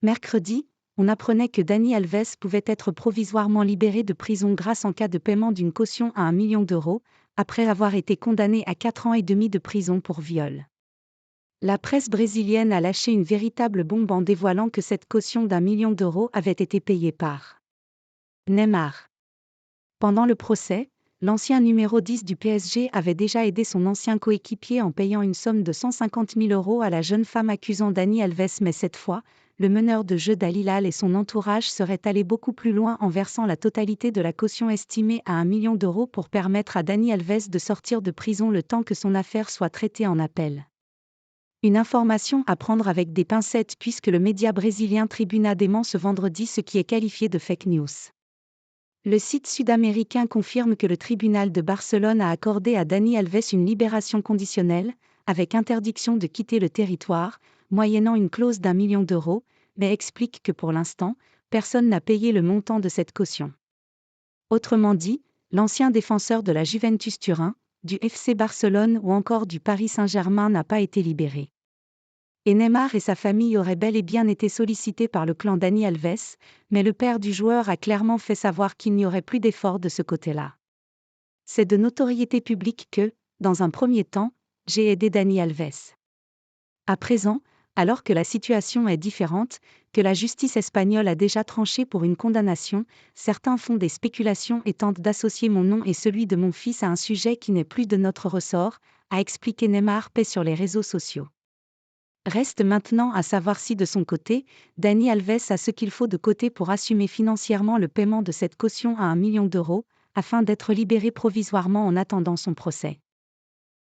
Mercredi, on apprenait que Dani Alves pouvait être provisoirement libéré de prison grâce en cas de paiement d'une caution à 1 million d'euros, après avoir été condamné à 4 ans et demi de prison pour viol. La presse brésilienne a lâché une véritable bombe en dévoilant que cette caution d'1 million d'euros avait été payée par Neymar. Pendant le procès, l'ancien numéro 10 du PSG avait déjà aidé son ancien coéquipier en payant une somme de 150 000 euros à la jeune femme accusant Dani Alves, mais cette fois, le meneur de jeu d'Al Hilal et son entourage seraient allés beaucoup plus loin en versant la totalité de la caution estimée à 1 million d'euros pour permettre à Dani Alves de sortir de prison le temps que son affaire soit traitée en appel. Une information à prendre avec des pincettes puisque le média brésilien Tribuna dément ce vendredi ce qui est qualifié de fake news. Le site sud-américain confirme que le tribunal de Barcelone a accordé à Dani Alves une libération conditionnelle, avec interdiction de quitter le territoire, moyennant une clause d'1 million d'euros, mais explique que pour l'instant, personne n'a payé le montant de cette caution. Autrement dit, l'ancien défenseur de la Juventus Turin, du FC Barcelone ou encore du Paris Saint-Germain n'a pas été libéré. Et Neymar et sa famille auraient bel et bien été sollicités par le clan Dani Alves, mais le père du joueur a clairement fait savoir qu'il n'y aurait plus d'efforts de ce côté-là. C'est de notoriété publique que, dans un premier temps, j'ai aidé Dani Alves. À présent, alors que la situation est différente, que la justice espagnole a déjà tranché pour une condamnation, certains font des spéculations et tentent d'associer mon nom et celui de mon fils à un sujet qui n'est plus de notre ressort, a expliqué Neymar paix sur les réseaux sociaux. Reste maintenant à savoir si de son côté, Dani Alves a ce qu'il faut de côté pour assumer financièrement le paiement de cette caution à 1 million d'euros, afin d'être libéré provisoirement en attendant son procès.